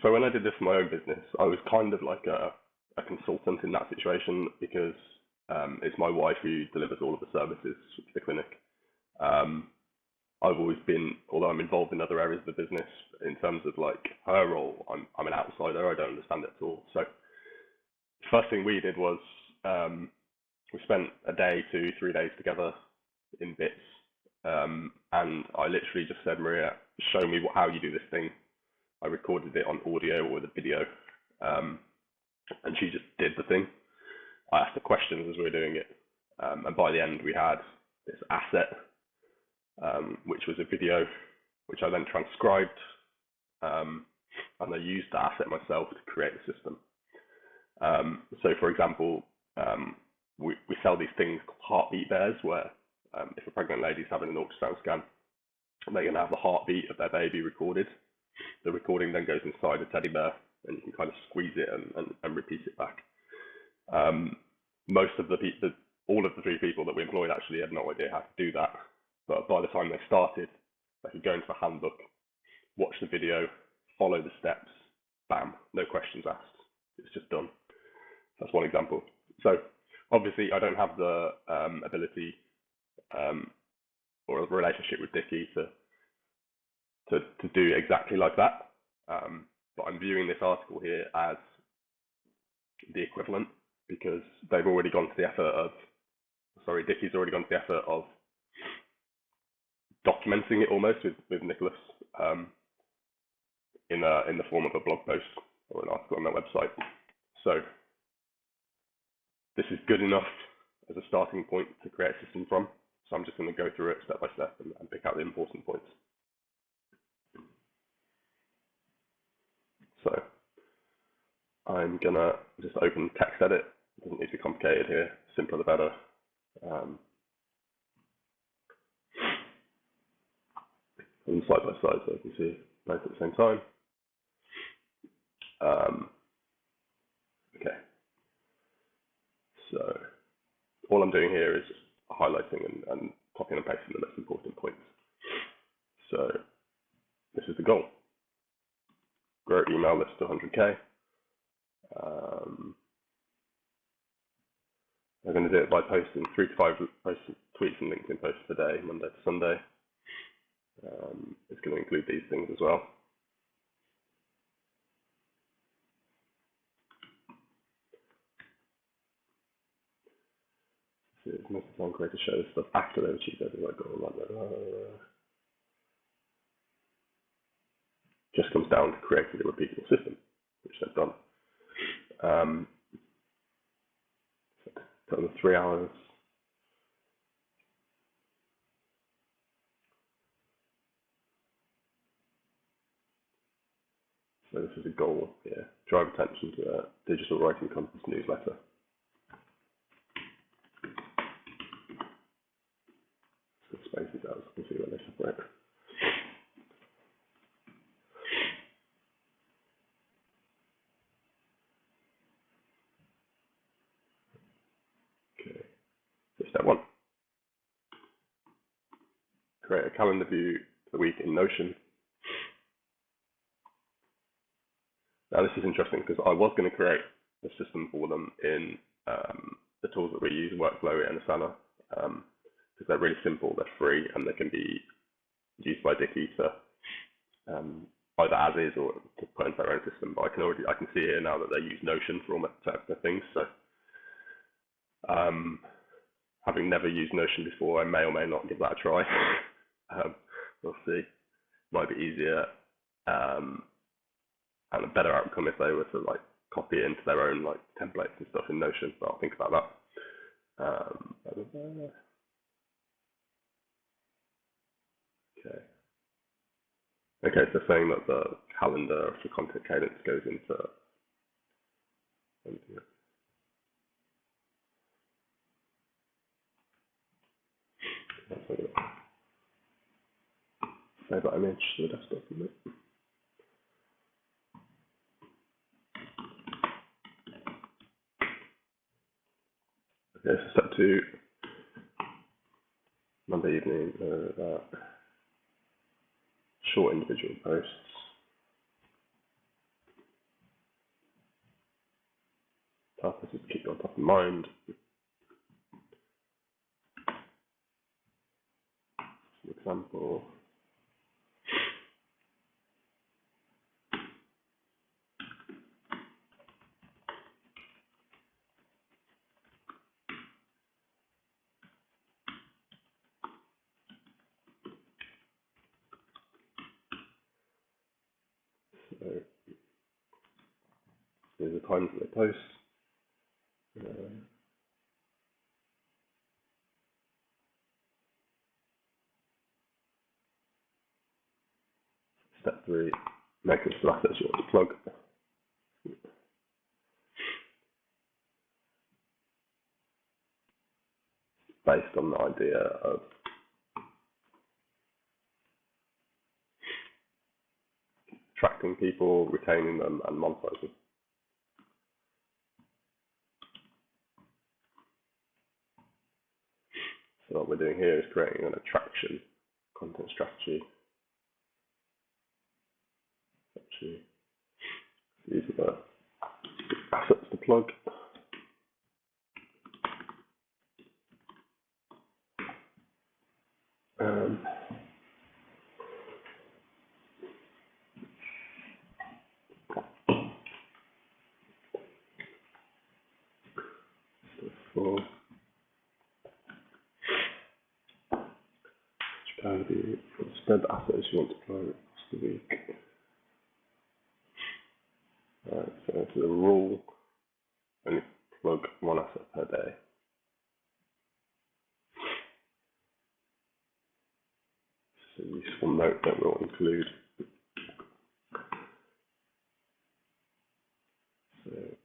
So when I did this for my own business, I was kind of like a consultant in that situation because it's my wife who delivers all of the services to the clinic. Um, I've always been, although I'm involved in other areas of the business, in terms of like her role, I'm an outsider. I don't understand it at all. So first thing we did was we spent a day to 3 days together in bits, and I literally just said, Maria, show me how you do this thing. I recorded it on audio or with a video, um, and she just did the thing. I asked the questions as we were doing it, and by the end we had this asset, which was a video, which I then transcribed, and I used the asset myself to create the system. So, for example, we sell these things called heartbeat bears, where if a pregnant lady's having an ultrasound scan, they're going to have the heartbeat of their baby recorded. The recording then goes inside a teddy bear, and you can kind of squeeze it and repeat it back. Most of all of the 3 people that we employed actually had no idea how to do that. But by the time they started, they could go into the handbook, watch the video, follow the steps, bam, no questions asked. It's just done. That's one example. So obviously I don't have the ability or a relationship with Dicky to do exactly like that. But I'm viewing this article here as the equivalent because they've already gone to the effort of, Dicky's already gone to the effort of documenting it almost with Nicholas in the form of a blog post or an article on their website. So this is good enough as a starting point to create a system from. So I'm just going to go through it step by step and pick out the important points. So I'm going to just open text edit. It doesn't need to be complicated here. Simpler the better. And side by side so you can see both at the same time. Okay. So all I'm doing here is just highlighting and copying and pasting the most important points. So this is the goal. Grow email list to 100K. I'm going to do it by posting 3 to 5 tweets and LinkedIn posts per day, Monday to Sunday. It's going to include these things as well. So most of the time, creators show this stuff after they've achieved their desired goal. Like that. Just comes down to creating a repeatable system, which they've done. Put on the 3 hours. So this is a goal here. Drive attention to a digital writing compass newsletter. So spaces out, so you can see where they separate. Okay. So step 1. Create a calendar view for the week in Notion. Now this is interesting because I was going to create a system for them in the tools that we use, Workflow and Asana, because they're really simple, they're free, and they can be used by Dicky to either as is or to put into their own system. But I can see here now that they use Notion for almost their things. So having never used Notion before, I may or may not give that a try. We'll see. Might be easier and a better outcome if they were to like copy it into their own like templates and stuff in Notion. But I'll think about that. Okay. Okay, so saying that the calendar for content cadence goes into. Save that image to the desktop, isn't it? Okay, so step 2, Monday evening, short individual posts. purpose is to keep you on top of mind. For example, so these are the times that they post. Step 3, make a list of assets you want to plug. Based on the idea of attracting people, retaining them, and monetizing. So what we're doing here is creating an attraction content strategy. These are the assets to plug. For spread the assets you want to plug across the week. Right, so this is a rule, only plug one asset per day. It's a useful note that we'll include. So this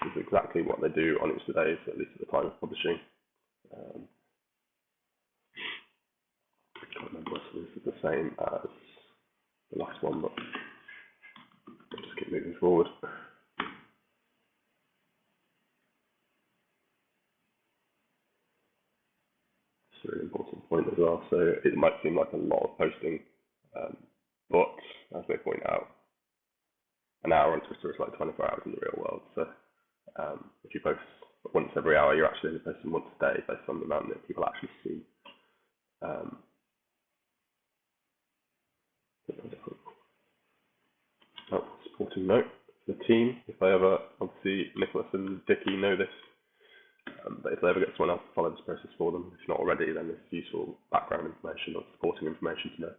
is exactly what they do on each of the days, at least at the time of publishing. I can't remember if this is the same as the last one, but I'll just keep moving forward. It's a really important point as well. So it might seem like a lot of posting, but as they point out, an hour on Twitter is like 24 hours in the real world. So if you post once every hour, you're actually only posting once a day based on the amount that people actually see. Supporting note, the team, if they ever, obviously Nicholas and Dickie know this, but if they ever get someone else to follow this process for them, if not already, then it's useful background information or supporting information to know.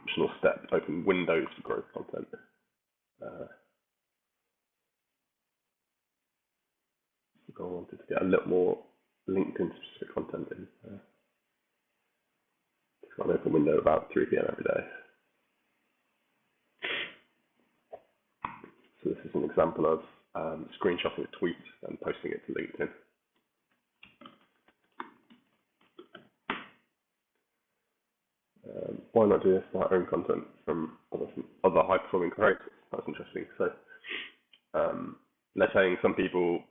Additional step, open windows for growth content. I wanted to get a little more LinkedIn specific content in. It's got an open window about 3 p.m. every day. So this is an example of screenshotting a tweet and posting it to LinkedIn. Why not do this for our own content from other high-performing creators? That's interesting. So they're saying some people,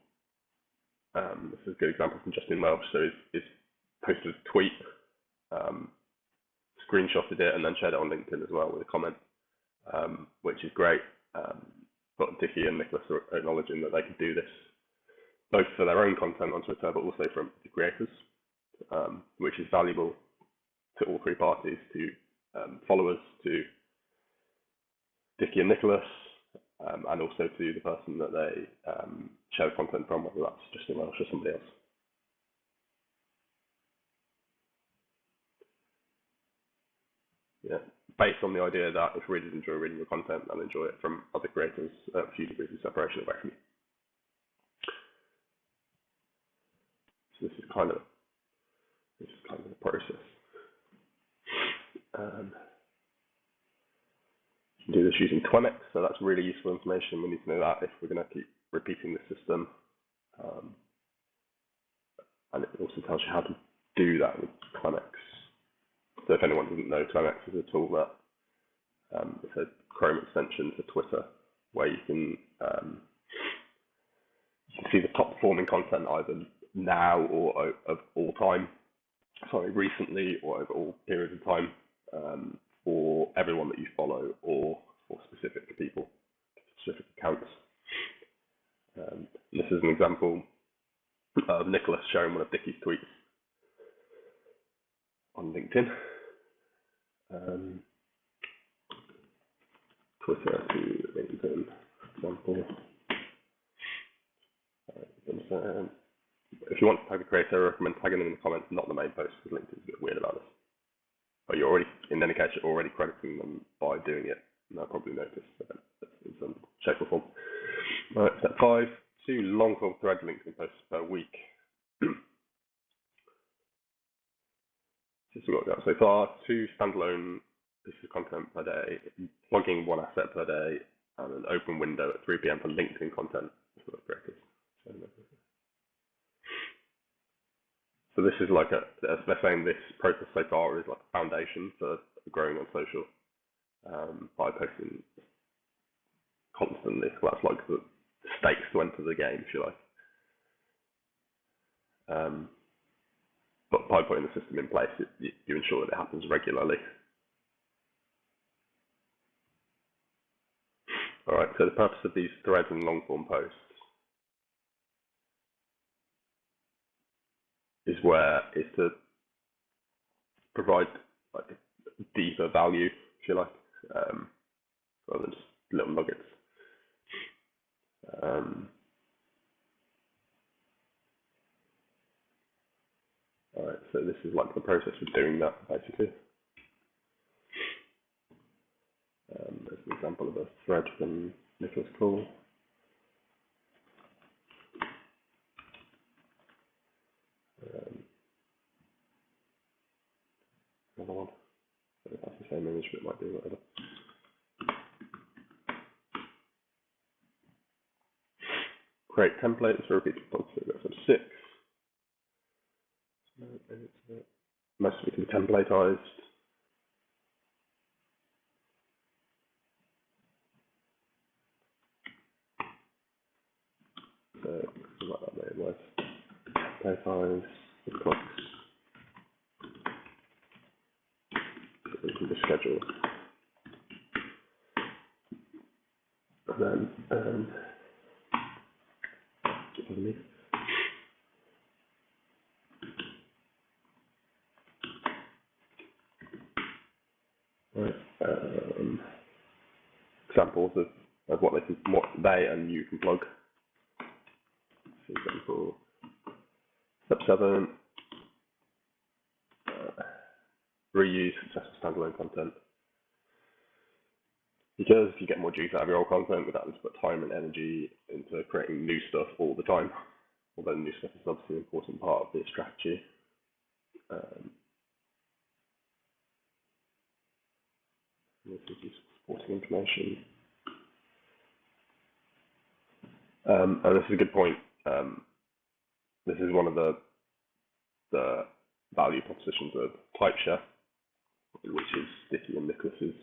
this is a good example from Justin Welch, so he's posted a tweet, screenshotted it, and then shared it on LinkedIn as well with a comment, which is great. But Dickie and Nicholas are acknowledging that they can do this both for their own content on Twitter, but also from the creators, which is valuable to all three parties, to followers, to Dickie and Nicholas, and also to the person that they share the content from, whether that's Justin Welch or somebody else. Yeah, based on the idea that if readers enjoy reading your content, they'll enjoy it from other creators at a few degrees of separation away from you. So this is kind of the process. You can do this using Twemex, so that's really useful information. We need to know that if we're going to keep repeating the system. And it also tells you how to do that with Twemex. So if anyone doesn't know, Twemex is a tool that it's a Chrome extension for Twitter, where you can see the top performing content either now or of all time, recently or over all periods of time, for everyone that you follow or for specific people, specific accounts. this is an example of Nicholas sharing one of Dickie's tweets on LinkedIn. Twitter to LinkedIn, for example. If you want to tag the creator, I recommend tagging them in the comments, not the main post, because LinkedIn's a bit weird about this. But you're already, in any case, you're already crediting them by doing it, and they'll probably notice in some shape or form. Right, step 5, 2 long-form thread LinkedIn posts per week. This is what we've got so far. 2 standalone pieces of content per day, plugging 1 asset per day, and an open window at 3 p.m. for LinkedIn content for the creators. So this is like they're saying this process so far is like a foundation for growing on social by posting constantly. So that's like the stakes to enter the game, if you like. But by putting the system in place, you ensure that it happens regularly. All right, so the purpose of these threads and long-form posts is to provide like deeper value, if you like, rather than just little nuggets. All right, so this is like the process of doing that, basically. There's an example of a thread from Nicholas Cole. Another one. If that's the same image, but it might be whatever. Create templates for repeated posts. So we've got some 6. Most of it can be templatized. So like that way it was. Templatized, the clocks. So we can just schedule. And then right. Examples of what they and you can plug. For example, step 7, reuse successful standalone content. Because if you get more juice out of your old content without having to put time and energy into creating new stuff all the time, although new stuff is obviously an important part of the strategy. This is useful supporting information. And this is a good point. This is one of the value propositions of TypeShare, which is Dickie and Nicholas's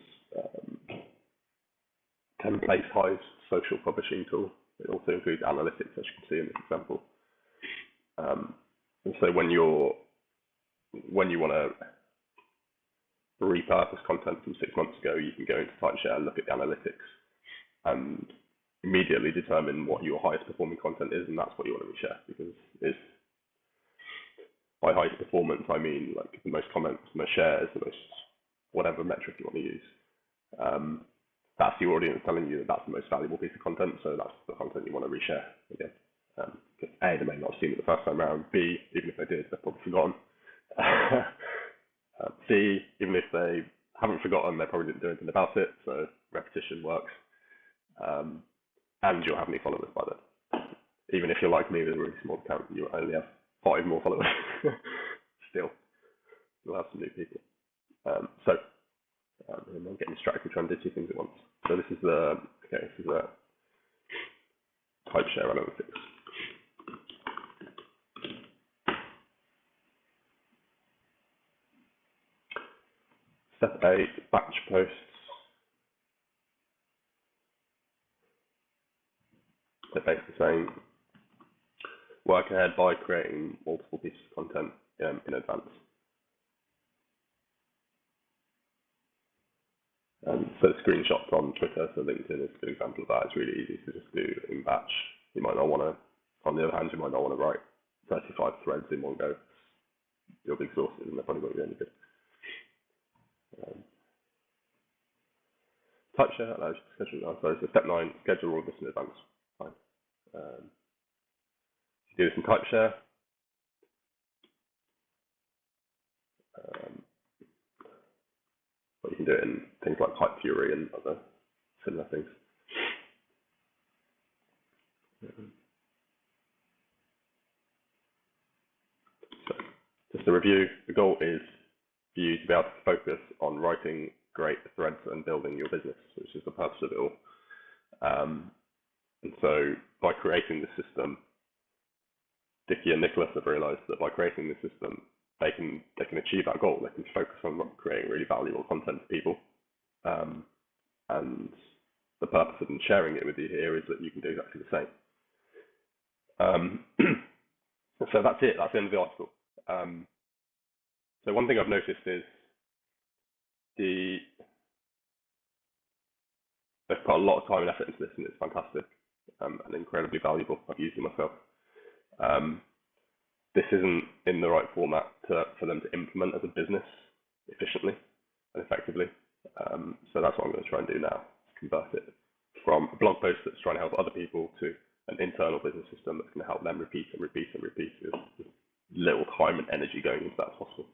template-ized social publishing tool. It also includes analytics, as you can see in this example. And so when you want to repurpose content from 6 months ago, you can go into TypeShare and look at the analytics and immediately determine what your highest performing content is, and that's what you want to reshare, because it's, by highest performance, I mean like the most comments, the most shares, the most whatever metric you want to use. That's your audience telling you that that's the most valuable piece of content, so that's the content you want to reshare again. Because A, they may not have seen it the first time around. B, even if they did, they've probably forgotten. C, even if they haven't forgotten, they probably didn't do anything about it, so repetition works. And you'll have new followers by then. Even if you're like me with a really small account, you only have 5 more followers. Still, you'll have some new people. And I'm getting distracted trying to do 2 things at once. So this is the TypeShare analytics. Step 8, batch posts. They're basically saying work ahead by creating multiple pieces of content in advance. So screenshots on Twitter, so LinkedIn is a good example of that. It's really easy to just do in batch. You might not want to On the other hand, you might not want to write 35 threads in one go. You'll be exhausted and they're probably won't be any good. Type share allows you to schedule. So step 9, schedule all of this in advance. Fine. You do this in type share. But you can do it in things like Type Fury and other similar things. So, just to review, the goal is for you to be able to focus on writing great threads and building your business, which is the purpose of it all. And so by creating the system, Dickie and Nicholas have realized that by creating the system, they can achieve that goal. They can focus on creating really valuable content to people. And the purpose of them sharing it with you here is that you can do exactly the same. So that's it. That's the end of the article. So one thing I've noticed is they've put a lot of time and effort into this, and it's fantastic and incredibly valuable. I've used it myself. This isn't in the right format for them to implement as a business efficiently and effectively. So that's what I'm going to try and do now, convert it from a blog post that's trying to help other people to an internal business system that's going to help them repeat and repeat and repeat with little time and energy going into that as possible.